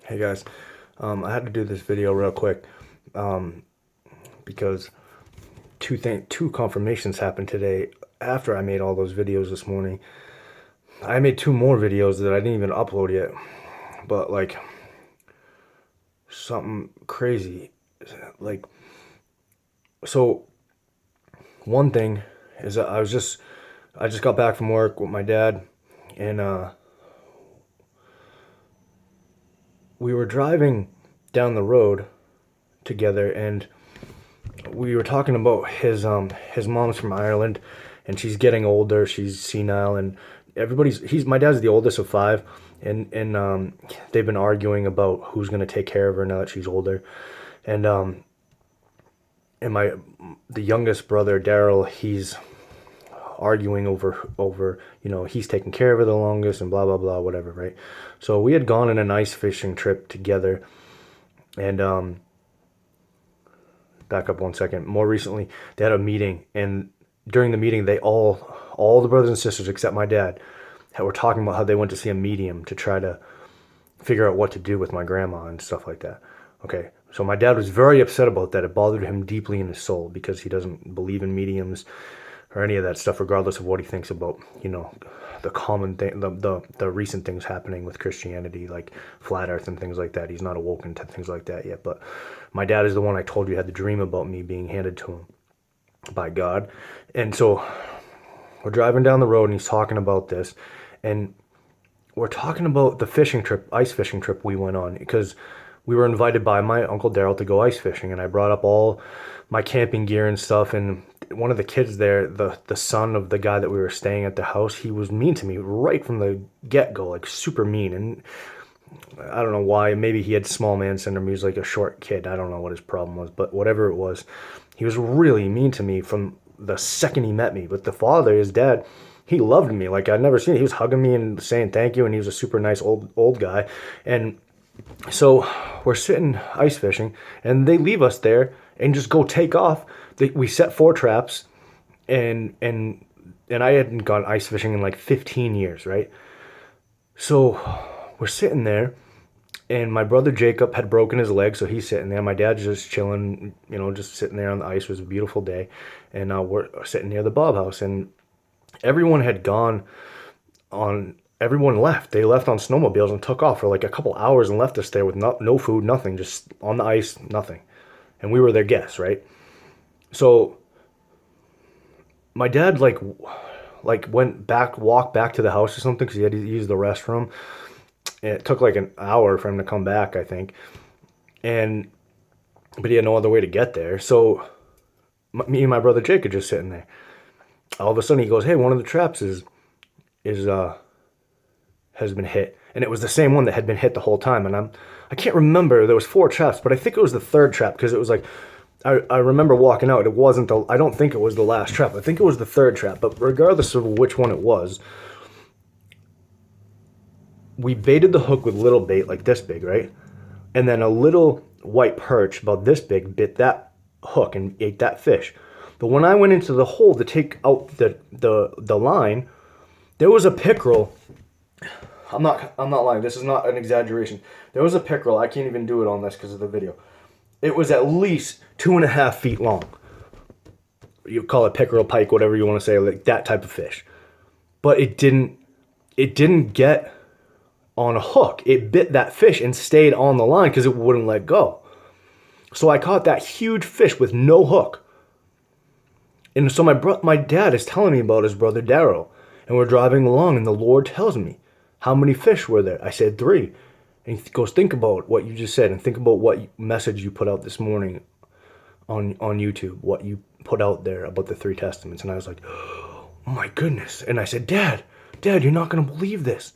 Hey guys, I had to do this video real quick because two confirmations happened today after I made all those videos this morning. I made two more videos that I didn't even upload yet, but like something crazy. Like, so one thing is that I just got back from work with my dad, and we were driving down the road together, and we were talking about his mom's from Ireland, and she's getting older, she's senile, and he's my dad's the oldest of five, and they've been arguing about who's going to take care of her now that she's older. And um and my the youngest brother Daryl, he's arguing over he's taking care of her the longest and blah blah blah, whatever, right? So we had gone on an ice fishing trip together, and back up one second. More recently, they had a meeting, and during the meeting, all the brothers and sisters except my dad, were talking about how they went to see a medium to try to figure out what to do with my grandma and stuff like that. Okay, so my dad was very upset about that. It bothered him deeply in his soul because he doesn't believe in mediums or any of that stuff, regardless of what he thinks about, the common thing, the recent things happening with Christianity, like flat Earth and things like that. He's not awoken to things like that yet. But my dad is the one I told you had the dream about me being handed to him by God. And so we're driving down the road, and he's talking about this, and we're talking about the fishing trip, ice fishing trip we went on, because we were invited by my Uncle Daryl to go ice fishing, and I brought up all my camping gear and stuff. And one of the kids there, the son of the guy that we were staying at the house, he was mean to me right from the get-go, like super mean. And I don't know why. Maybe he had small man syndrome. He was like a short kid. I don't know what his problem was, but whatever it was, he was really mean to me from the second he met me. But the father, his dad, he loved me like I'd never seen it. He was hugging me and saying thank you, and he was a super nice old guy. And so we're sitting ice fishing, and they leave us there and just go take off. We set 4 traps, and I hadn't gone ice fishing in like 15 years, right? So we're sitting there, and my brother Jacob had broken his leg, so he's sitting there. My dad's just chilling, just sitting there on the ice. It was a beautiful day, and we're sitting near the Bob house, and everyone had gone on. Everyone left. They left on snowmobiles and took off for like a couple hours and left us there with no food, nothing, just on the ice, nothing. And we were their guests, right? So my dad walked back to the house or something because he had to use the restroom. And it took like an hour for him to come back, I think. But he had no other way to get there. So me and my brother Jake are just sitting there. All of a sudden he goes, "Hey, one of the traps has been hit." And it was the same one that had been hit the whole time. And I can't remember. There was 4 traps, but I think it was the third trap, because it was like, I remember walking out. I don't think it was the last trap. I think it was the third trap. But regardless of which one it was, we baited the hook with little bait like this big, right? And then a little white perch about this big bit that hook and ate that fish. But when I went into the hole to take out the line, there was a pickerel. I'm not lying. This is not an exaggeration. There was a pickerel. I can't even do it on this because of the video. It was at least 2.5 feet long. You call it pickerel, pike, whatever you want to say, like that type of fish. But it didn't get on a hook. It bit that fish and stayed on the line because it wouldn't let go. So I caught that huge fish with no hook. And so my dad is telling me about his brother Daryl. And we're driving along, and the Lord tells me, "How many fish were there?" I said 3. And he goes, "Think about what you just said, and think about what message you put out this morning on YouTube, what you put out there about the 3 testaments." And I was like, "Oh my goodness." And I said, Dad, you're not going to believe this.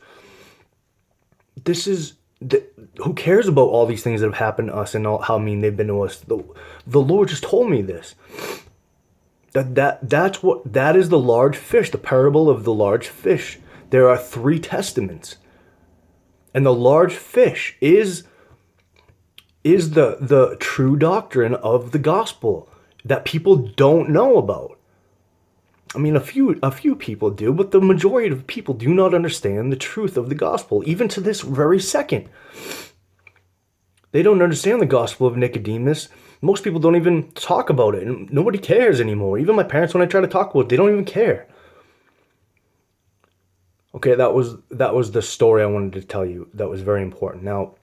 Who cares about all these things that have happened to us and how mean they've been to us? The Lord just told me this. That is the large fish, the parable of the large fish. There are 3 testaments. And the large fish is the true doctrine of the gospel that people don't know about. I mean, a few people do, but the majority of people do not understand the truth of the gospel, even to this very second. They don't understand the gospel of Nicodemus. Most people don't even talk about it, and nobody cares anymore. Even my parents, when I try to talk about it, they don't even care. Okay, that was the story I wanted to tell you. That was very important. Now,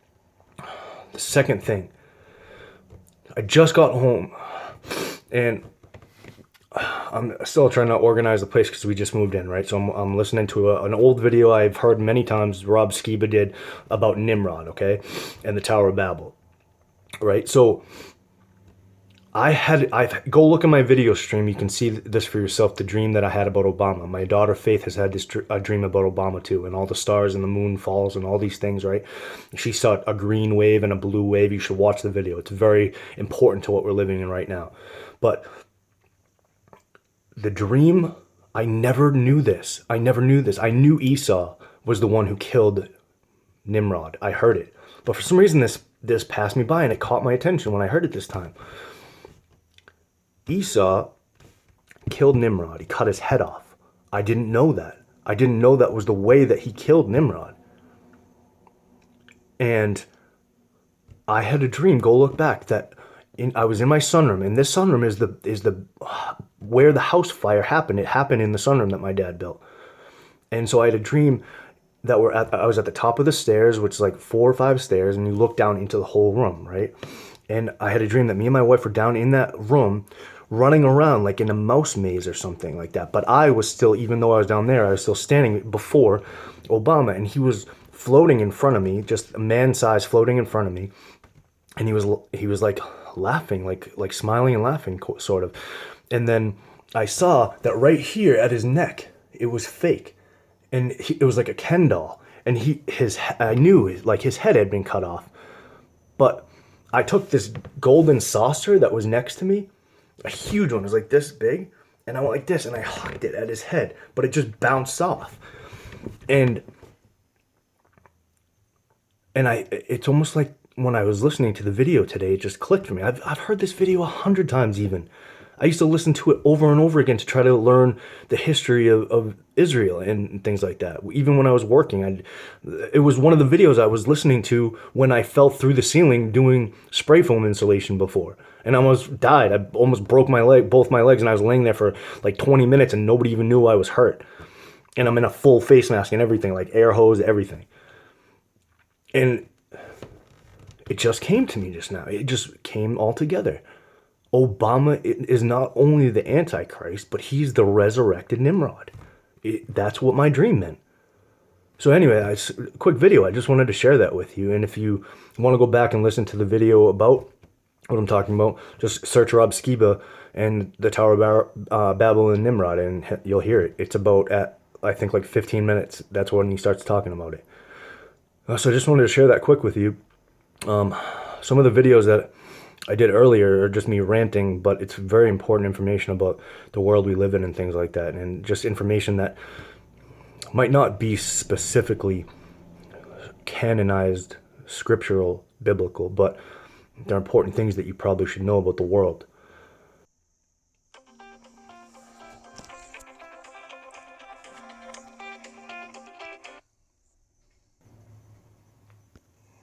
the second thing, I just got home, and I'm still trying to organize the place because we just moved in, right? So I'm listening to an old video I've heard many times Rob Skiba did about Nimrod, okay, and the Tower of Babel, right? So I go look at my video stream. You can see this for yourself. The dream that I had about Obama. My daughter Faith has had this dream about Obama too, and all the stars and the moon falls and all these things. Right? She saw a green wave and a blue wave. You should watch the video. It's very important to what we're living in right now. But the dream, I never knew this. I never knew this. I knew Esau was the one who killed Nimrod. I heard it, but for some reason this passed me by and it caught my attention when I heard it this time. Esau killed Nimrod. He cut his head off. I didn't know that. I didn't know that was the way that he killed Nimrod. And I had a dream. Go look back. I was in my sunroom, and this sunroom is the where the house fire happened. It happened in the sunroom that my dad built. And so I had a dream that I was at the top of the stairs, which is like 4 or 5 stairs, and you look down into the whole room, right? And I had a dream that me and my wife were down in that room running around like in a mouse maze or something like that. But I was still, even though I was down there, I was still standing before Obama, and he was floating in front of me, just a man size floating in front of me. And he was like laughing, like smiling and laughing sort of. And then I saw that right here at his neck, it was fake. And it was like a Ken doll. And I knew like his head had been cut off. But I took this golden saucer that was next to me, a huge one, it was like this big, and I went like this, and I hucked it at his head, but it just bounced off. And it's almost like when I was listening to the video today, it just clicked for me. I've heard this video 100 times even. I used to listen to it over and over again to try to learn the history of Israel and things like that. Even when I was working, it was one of the videos I was listening to when I fell through the ceiling doing spray foam insulation before. And I almost died. I almost broke both my legs, and I was laying there for like 20 minutes and nobody even knew I was hurt. And I'm in a full face mask and everything, like air hose, everything. And it just came to me just now. It just came all together. Obama is not only the Antichrist, but he's the resurrected Nimrod. That's what my dream meant. So anyway, quick video. I just wanted to share that with you. And if you want to go back and listen to the video about what I'm talking about, just search Rob Skiba and the Tower of Babel and Nimrod, and you'll hear it. It's about at, I think, like 15 minutes. That's when he starts talking about it. So I just wanted to share that quick with you. Some of the videos that I did earlier are just me ranting, but it's very important information about the world we live in and things like that, and just information that might not be specifically canonized, scriptural, biblical, but they're important things that you probably should know about the world.